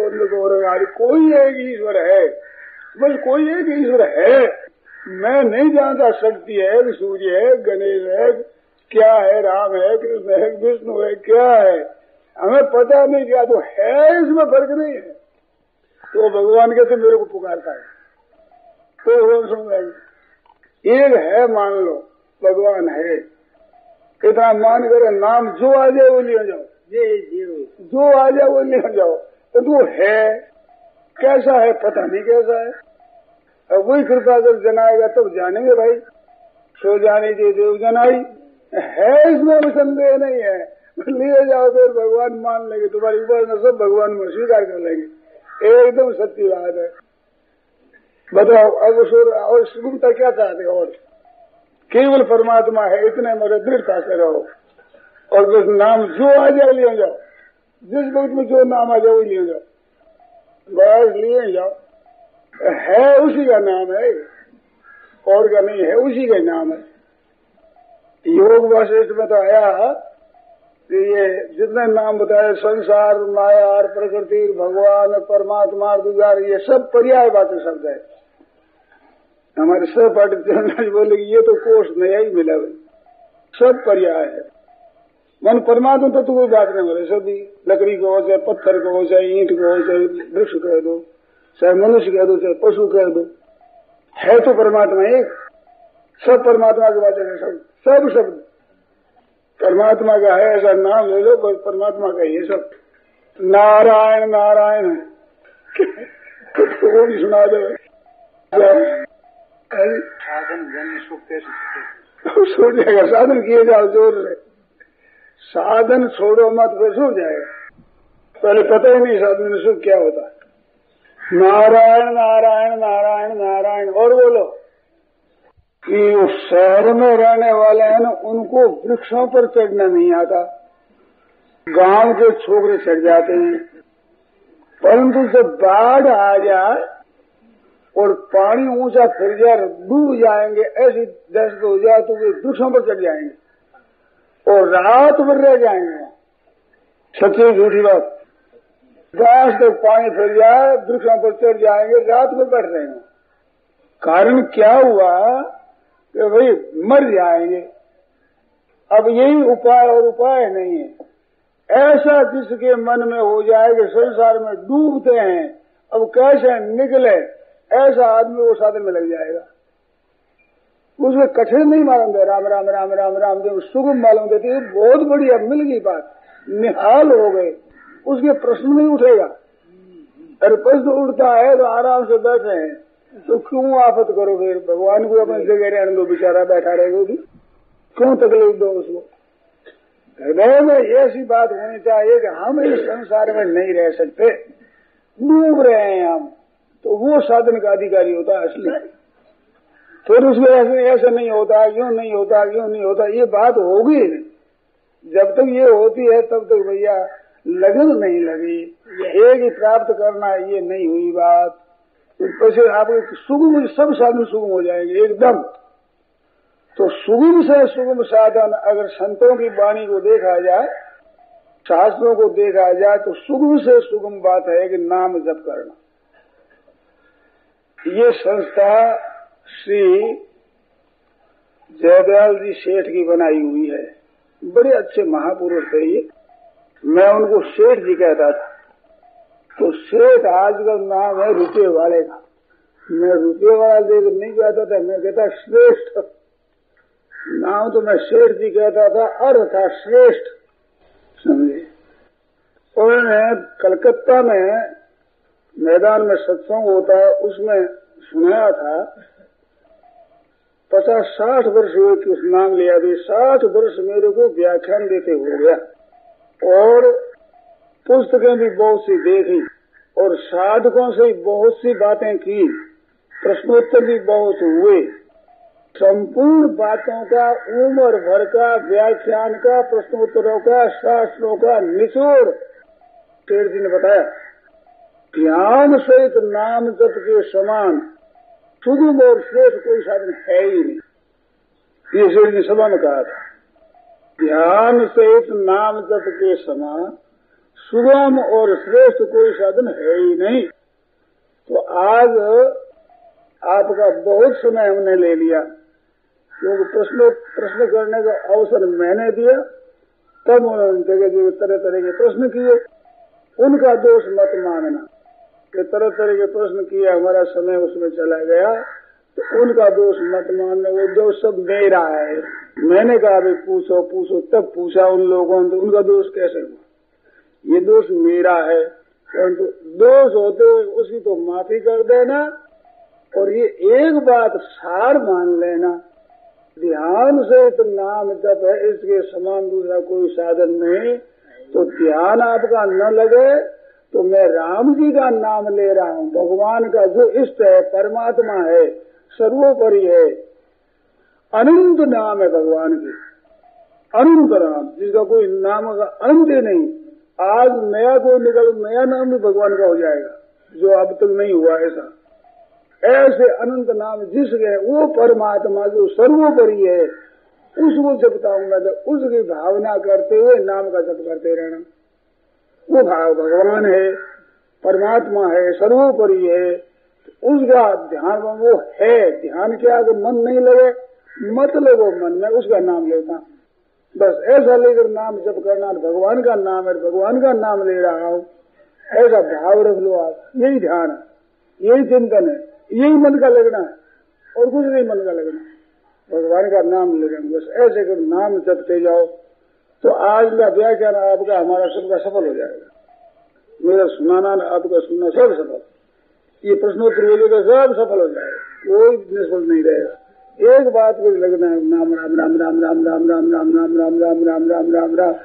कोई एक ईश्वर है, बस कोई एक ईश्वर है। मैं नहीं जानता शक्ति है, सूर्य है, गणेश है, क्या है, राम है, कृष्ण है, विष्णु है, क्या है, हमें पता नहीं, क्या तो है, इसमें फर्क नहीं है। तो भगवान कहते मेरे को पुकारता है, तो भगवान समझाएंगे एक है, मान लो भगवान है, इतना मान कर नाम जो आ जाए वो लिया जाओ, जो आ जाए वो लिया जाओ, तो तू है, कैसा है पता नहीं कैसा है, अब वही कृपा जब जनाएगा तब जानेंगे भाई। सो जाने दे देव जनाई है, इसमें भी संदेह नहीं है, लिए जाओ फिर भगवान मान लेंगे, तुम्हारी उपासना सब भगवान में स्वीकार कर लेंगे, एकदम सच्ची बात है। बताओ अब और सुगमता क्या चाहते हो, और केवल परमात्मा है इतने मेरे दृढ़ता से रहो, और बस नाम जो आ जाए लिए जाओ, जिस वक्त में जो नाम आ जाए वो लिए जाओ, बस लिए जाओ, है उसी का नाम है, और का नहीं है, उसी का नाम है। योग वशिष्ठ में तो आया कि ये जितने नाम बताए, संसार, माया, प्रकृति, भगवान, परमात्मा, दुगार, ये सब पर्याय बातें शब्द है। हमारे सहपाठी बोले कि ये तो कोष नया ही मिला भाई, सब पर्याय है। मन परमात्मा तो कोई बात नहीं बोले, सभी लकड़ी को हो, चाहे पत्थर को हो, चाहे ईंट को हो, चाहे वृक्ष कह दो, चाहे मनुष्य कह दो, चाहे पशु कह दो, है तो परमात्मा एक, सब परमात्मा की बातें हैं, सब शब्द परमात्मा का है, ऐसा नाम ले लो, परमात्मा का ये सब। नारायण नारायण तो भी सुना दो, साधन जन्य सुख कैसे सो जाएगा, साधन किए जाओ जोर से, साधन छोड़ो मत, बस हो जाएगा। पहले पता ही नहीं साधन में सुख क्या होता है। नारायण नारायण नारायण नारायण, और बोलो कि उस शहर में रहने वाले हैं ना, उनको वृक्षों पर चढ़ना नहीं आता, गांव के छोकरे चढ़ जाते हैं। परंतु जब बाढ़ आ जाए और पानी ऊंचा फिर जाए, डूब जाएंगे, ऐसी दहशत हो जाए तो वे वृक्षों पर चढ़ जाएंगे और रात भर रह जाएंगे। सच्ची झूठी बात। गांव तक पानी फिर जाए, वृक्षों पर चढ़ जाएंगे, रात भर बैठ रहे हैं। कारण क्या हुआ कि भाई मर जाएंगे। अब यही उपाय और उपाय नहीं है। ऐसा जिसके मन में हो जाए कि संसार में डूबते हैं, अब कैसे निकले, ऐसा आदमी वो साधन में लग जाएगा। उसमें कठिन नहीं मालूम दे, राम राम राम राम राम देव सुगम मालूम देती है। बहुत बढ़िया मिल गई बात, निहाल हो गए, उसके प्रश्न नहीं उठेगा। अरे प्रश्न उठता है तो आराम से बैठे हैं, तो क्यों आफत करो फिर? भगवान को अपनी जगह रहने दो, बेचारा बैठा रहेगा भी, क्यों तकलीफ दो उसको? हृदय में ऐसी बात होनी चाहिए कि हम इस संसार में नहीं रह सकते, डूब रहे हैं हम, तो वो साधन का अधिकारी होता है असली। फिर उसमें ऐसा नहीं होता, क्यों नहीं होता, क्यों नहीं होता, ये बात होगी नहीं। जब तक ये होती है तब तक भैया लगन नहीं लगी, एक ही प्राप्त करना, ये नहीं हुई बात। तो आपके सुगम, सब साधन सुगम हो जाएंगे एकदम। तो सुगम से सुगम साधन अगर संतों की वाणी को देखा जाए, शास्त्रों को देखा जाए, तो सुगम से सुगम बात है कि नाम जप करना। ये संस्था श्री जयदयाल जी सेठ की बनाई हुई है। बड़े अच्छे महापुरुष थे ये। मैं उनको सेठ जी कहता था। तो सेठ आजकल नाम है रुपये वाले का। मैं रुपये वाला देकर नहीं कहता था, मैं कहता श्रेष्ठ। नाम तो मैं सेठ जी कहता था, अर्थ था श्रेष्ठ, समझे। उन्होंने कलकत्ता में मैदान में सत्संग होता है, उसमें सुनाया था 50-60 वर्ष हुए कि उस नाम लिया भी। 60 वर्ष मेरे को व्याख्यान देते हो गया और पुस्तकें भी बहुत सी देखी और साधकों से बहुत सी बातें की, प्रश्नोत्तर भी बहुत हुए। संपूर्ण बातों का, उम्र भर का, व्याख्यान का, प्रश्नोत्तरों का, शास्त्रों का निचोड़ सेठ जी ने बताया। ध्यान सहित नाम जप के समान सुगम और श्रेष्ठ कोई साधन है ही नहीं, ये सेठ जी सभा में कहा था। ध्यान सहित नाम जप के समान सुगम और श्रेष्ठ कोई साधन है ही नहीं। तो आज आपका बहुत समय हमने ले लिया, क्योंकि प्रश्न करने का अवसर मैंने दिया, तब उन्होंने जगह तरह तरह के प्रश्न किए। उनका दोष मत मानना कि तरह तरह के प्रश्न किए, हमारा समय उसमें चला गया, तो उनका दोष मत मानना। वो दोष सब मेरा है। मैंने कहा अभी पूछो पूछो, तब पूछा उन लोगों ने, तो उनका दोष कैसे हुआ? ये दोष मेरा है। परंतु दोष होते हुए उसकी तो माफी कर देना और ये एक बात सार मान लेना, ध्यान से तो नाम जप है, इसके समान दूसरा कोई साधन नहीं। तो ध्यान आपका न लगे तो मैं राम जी का नाम ले रहा हूँ, भगवान का जो इष्ट है, परमात्मा है, सर्वोपरि है, अनंत नाम है भगवान की, अनंत नाम जिसका कोई नाम का अंत ही नहीं। आज नया कोई निकल, नया नाम भी भगवान का हो जाएगा जो अब तक नहीं हुआ। ऐसे अनंत नाम जिसके, वो परमात्मा जो सर्वोपरि है, उसको जपता हूँ मैं। तो उसकी भावना करते हुए नाम का जप करते रहना। वो भाव भगवान है, परमात्मा है, सर्वोपरि है, तो उसका ध्यान वो है। ध्यान क्या कि मन नहीं लगे, मत लगो मन में, उसका नाम लेता बस। ऐसा लेकर नाम जप करना, भगवान का नाम है, भगवान का नाम ले रहा हूँ, ऐसा भाव रख लो आप। यही ध्यान है, यही चिंतन है, यही मन का लगना है और कुछ नहीं मन का लगना, भगवान का नाम ले रहे हैं बस। ऐसे कर नाम जपते जाओ तो आज का व्याख्यान आपका, हमारा सबका सफल हो जाएगा। मेरा सुनाना, आपका सुनना सब सफल। ये प्रश्नोत्तर वगैरह सब सफल हो जाएगा, कोई निष्फल नहीं रहेगा। एक बात को लगना है, नाम राम राम राम राम राम राम राम राम राम राम राम राम राम राम।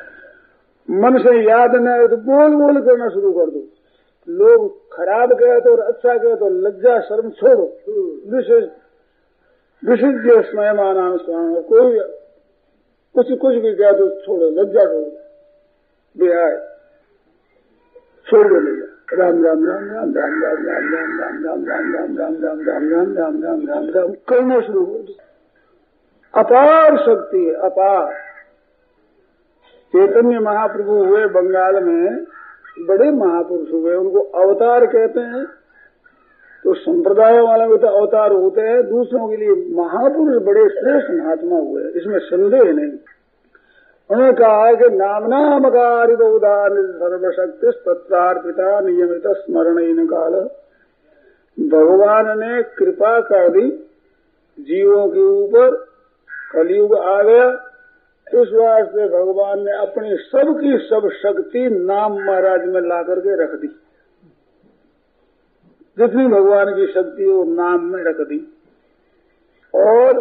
मन से याद न है तो बोल बोल करना शुरू कर दो। लोग खराब कहे तो और अच्छा कहे तो लज्जा शर्म छोड़ो, विशेष विशिष्य स्मयमानान स्वामी, कोई कुछ भी कह तो छोड़ो, लज्जा करो, बिहार छोड़ दो लज्जा। राम राम राम राम राम राम राम राम राम राम राम राम राम राम राम राम राम राम राम करना शुरू हो। अपार शक्ति है, अपार। चैतन्य महाप्रभु हुए बंगाल में, बड़े महापुरुष हुए, उनको अवतार कहते हैं। तो संप्रदाय वालों के तो अवतार होते हैं, दूसरों के लिए महापुरुष बड़े श्रेष्ठ महात्मा हुए, इसमें संदेह नहीं। उन्होंने कहा है कि नामनामकारित उदार सर्वशक्ति तत्रार्पिता नियमित स्मरण काल। भगवान ने कृपा कर दी जीवों के ऊपर, कलयुग आ गया, इस वास्ते भगवान ने अपनी सबकी सब शक्ति नाम महाराज में ला करके रख दी। जितनी भगवान की शक्ति वो नाम में रख दी। और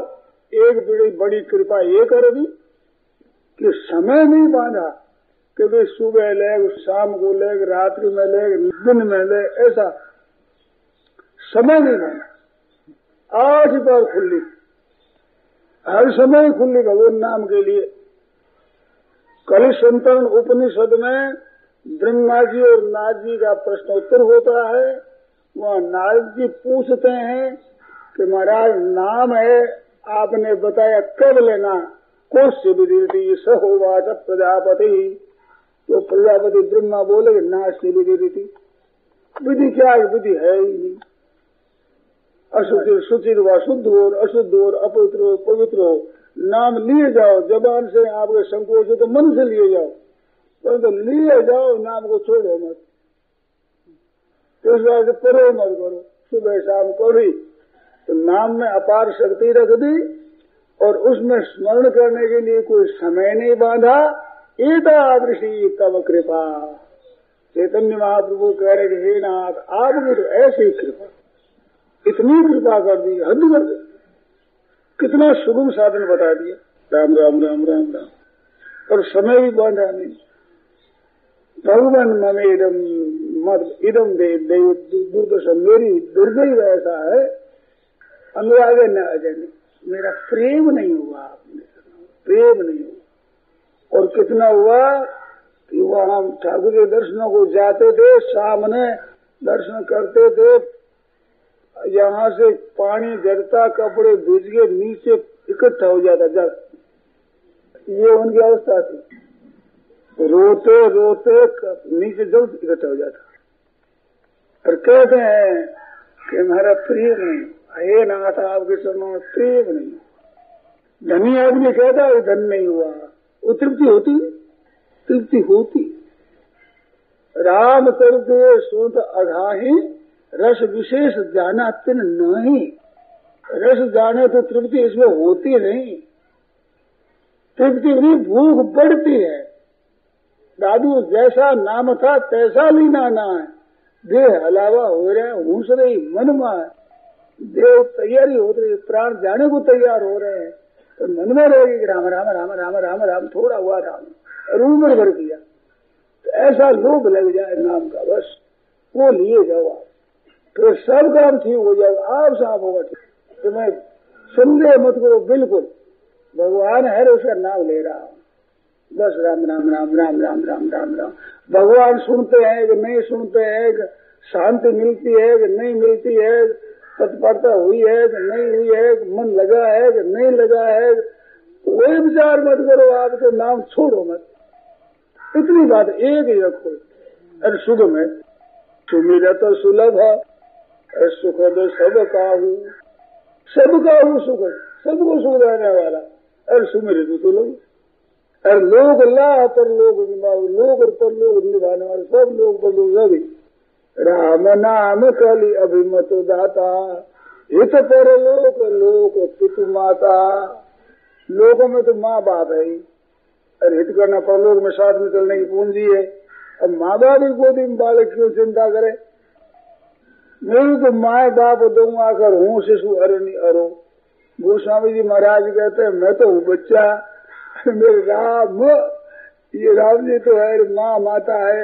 एक बड़ी कृपा ये कर दी कि समय नहीं बांधा कि भाई सुबह लेग, शाम को लेग, रात्रि में लेग, दिन में ले, ऐसा समय नहीं बांधा। आज पर खुली, हर समय खुली भगवान नाम के लिए। कलिशंतरण उपनिषद में ब्रह्मा जी और नारद जी का प्रश्नोत्तर होता है। वहाँ नारद जी पूछते हैं कि महाराज नाम है, आपने बताया कब लेना, कोस्य विदिति सहोवाच प्रजापति। तो प्रजापति ब्रह्मा बोले नास्य विदिति, विधि क्या है, विधि है ही नहीं। अशुचि शुचिर व शुद्ध हो, अशुद्ध हो, अपवित्र हो, पवित्र हो, नाम लिए जाओ। जबान से आपके संकोच हो तो मन से लिए जाओ, परंतु लिए जाओ, नाम को छोड़ो मत। तो इस बात से परो मत करो, सुबह शाम कभी। तो नाम में अपार शक्ति रख दी और उसमें स्मरण करने के लिए कोई समय नहीं बांधा। एतादृशी तव कृपा। चैतन्य महाप्रभु कह रहे हे नाथ, आपकी तो ऐसी कृपा, इतनी कृपा कर दी, हद कर दी। कितना सुगम साधन बता दिया, राम राम राम राम राम, और समय भी बांधा नहीं। भगवान ममेदम मद इदम दे दुर्दशा, मेरी दुर्दैव ऐसा है, अनुराग न अजन, मेरा प्रेम नहीं हुआ, प्रेम नहीं हुआ। और कितना हुआ कि वहां ठाकुर के दर्शनों को जाते थे, सामने दर्शन करते थे, यहाँ से पानी गिरता, कपड़े भीज के नीचे इकट्ठा हो जाता जल। ये उनकी अवस्था थी, रोते रोते नीचे जल इकट्ठा हो जाता। और कहते हैं कि हमारा प्रेम नहीं, हे नाथ आपके चरणों में प्रेम नहीं। धनी आदमी कहता है धन नहीं हुआ, वो तृप्ति होती, तृप्ति होती। राम करते सुत अघाही, रस विशेष जाना तिन नहीं। रस जाने तो तृप्ति इसमें होती नहीं, तृप्ति भी भूख बढ़ती है। दादू जैसा नाम था तैसा लीना ना है, देह हलावा हो रहे हैं, हूस रही मन में, देव तैयारी हो रही, प्राण जाने को तैयार हो रहे हैं, तो मन में रहेगी कि राम राम राम राम राम राम, थोड़ा हुआ राम, और उम्र भर किया। तो ऐसा लोभ लग जाए नाम का, बस वो लिए जाओ आप, तो सब काम ठीक हो जाएगा, आप साफ होगा ठीक। तो मैं संदेह मत करो, बिल्कुल भगवान है, उसका नाम ले रहा हूँ, बस राम राम राम राम राम राम राम राम। भगवान सुनते हैं कि नहीं सुनते हैं, शांति मिलती है कि नहीं मिलती है, तत्परता हुई है कि नहीं हुई है, मन लगा है कि नहीं लगा है, कोई विचार मत करो, आपके नाम छोड़ो मत। इतनी बात एक ही रखो। अरे सुगम है, सुमिरत सुलभ है, सुखद सब काहू, सब काहू सुख, सबको सुख देने वाला। अरे सुमिरत सुलभ, अरे लोग ला पर लोग निभाओ, लोग पर लोग निभाने वाले, सब लोग पर लोग सभी। राम नाम कलि अभिमत दाता, हित पर लोक लोक पितु माता। लोगों में तो माँ बाप है ही, अरे हित करना परलोक में साथ में चलने की पूंजी है। अब माँ बाप ही गोदी में बालक क्यों चिंता करे। मेरी तो माए बाप दो आकर हूँ शिशु अरणी अरो। गोस्वामी जी महाराज कहते हैं मैं तो हूँ बच्चा, मेरे राम, ये राम जी तो है, माँ माता है,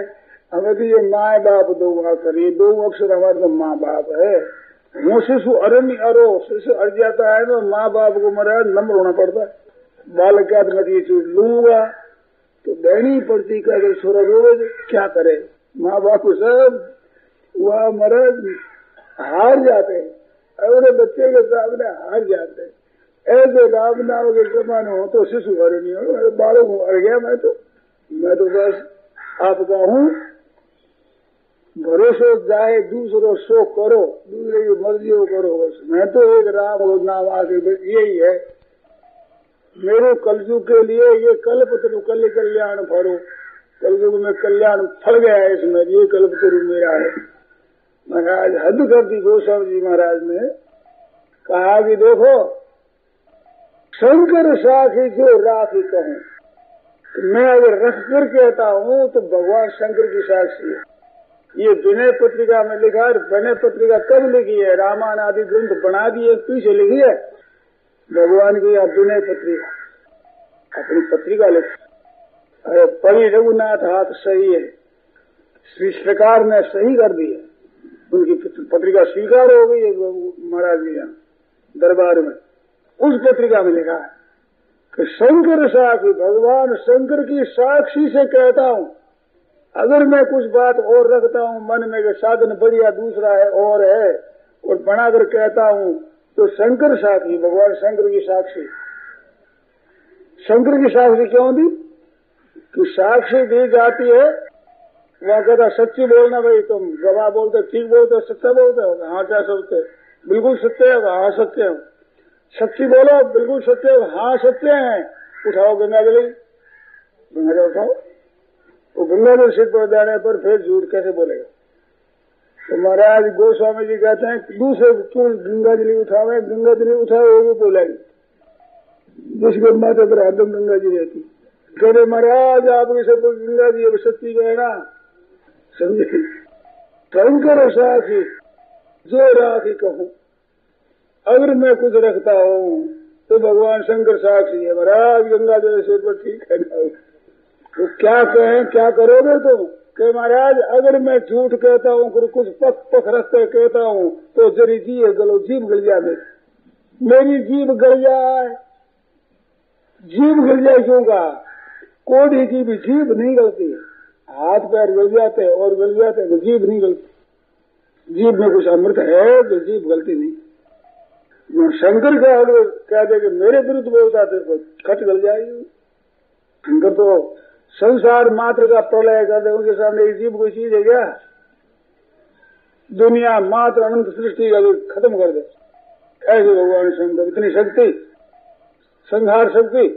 हमें तो ये माए बाप दो आकर, ये दो अक्षर हमारे तो माँ बाप है। वो शिशु अरण्य अरो शिशु अड़ जाता है तो माँ बाप को महाराज नम्र होना पड़ता है। बालक क्या मैं ये चीज लूंगा तो देनी पड़ती का अगर छोरा रोज क्या करे, माँ बाप को सब वह महाराज हार जाते हैं, अगले बच्चे के सामने हार जाते हैं। ऐसे राम नाम के जमाने हो तो शिशु अरण्य हो, बालक हूँ अड़ गया मैं तो बस आपका हूँ, भरोसे जाए दूसरों शोक करो, दूसरे की मर्जी को करो, बस मैं तो एक राम और नाम आगे यही है मेरे कलयुग के लिए। ये कल्प तरु कल कल्याण फरो, कलयुग में कल्याण फल गया है इसमें, ये कल्प तरु मेरा है। महाराज हद कर दी गोस्वामी जी महाराज ने कहा कि देखो शंकर साखी जो राखी कहूं, मैं अगर रख कर कहता हूँ तो भगवान शंकर की साक्षी है। ये विनय पत्रिका में लिखा है। विनय पत्रिका कब लिखी है? रामायण आदि ग्रंथ बना दिए पीछे लिखी है भगवान की। यहाँ विनय पत्रिका अपनी पत्रिका लिखी। अरे परी रघुनाथ हाथ सही है, श्री सरकार ने सही कर दी है, उनकी पत्रिका स्वीकार हो गई है महाराज जी यहाँ दरबार में। उस पत्रिका में लिखा है कि शंकर साक्षी, भगवान शंकर की साक्षी से कहता हूँ, अगर मैं कुछ बात और रखता हूँ मन में कि साधन बढ़िया दूसरा है और है और बनाकर कहता हूँ तो शंकर साक्षी, भगवान शंकर की साक्षी। शंकर की साक्षी क्यों दी? कि साक्षी दी जाती है, वह कहता सच्ची बोलना भाई, तुम गवाह बोलते ठीक बोलते सत्य बोलते हो, हाँ क्या सत्य, बिल्कुल सत्य है, हाँ सत्य है। सच्ची बोलो, बिल्कुल सत्य है, हाँ सत्य है। उठाओ गंगाजली, गंगाजल उठाओ। वो गंगाजल सिर पर जाने पर फिर झूठ कैसे बोलेगा? तो महाराज गोस्वामी जी कहते हैं दूसरे क्यों गंगाजली उठावे, गंगाजली उठाए वो बोलेगी जिसके माथे पर हरदम गंगा जी रहती। कहते महाराज आपके सिर पर गंगा जी सच्ची कहना, समझे? शंकर साखी जो राखी कहूं, अगर मैं कुछ रखता हूँ तो भगवान शंकर साक्षी है। महाराज गंगा जल सिर पर ठीक है ना, तो क्या कहें, क्या करोगे तुम? कि महाराज अगर मैं झूठ कहता हूँ, कुछ पख रख कर कहता हूँ तो जरी जीभ गलो, जीभ गल जाए, मेरी जीभ गल जाए। जीभ गल जाए क्यों कहा? कोढ़ी की भी जीभ नहीं गलती, हाथ पैर गल जाते और गल जाते तो जीभ नहीं गलती। जीभ में कुछ अमृत है तो जीभ गलती नहीं। शंकर का अगर कह दे कि मेरे विरुद्ध बोलता तेरे को खट गल जाएगी। शंकर तो संसार मात्र का प्रलय कर दे, उनके सामने एक जीव कोई चीज है क्या? दुनिया मात्र अनंत सृष्टि का खत्म कर दे। ऐसे भगवान शंकर, इतनी शक्ति, संहार शक्ति।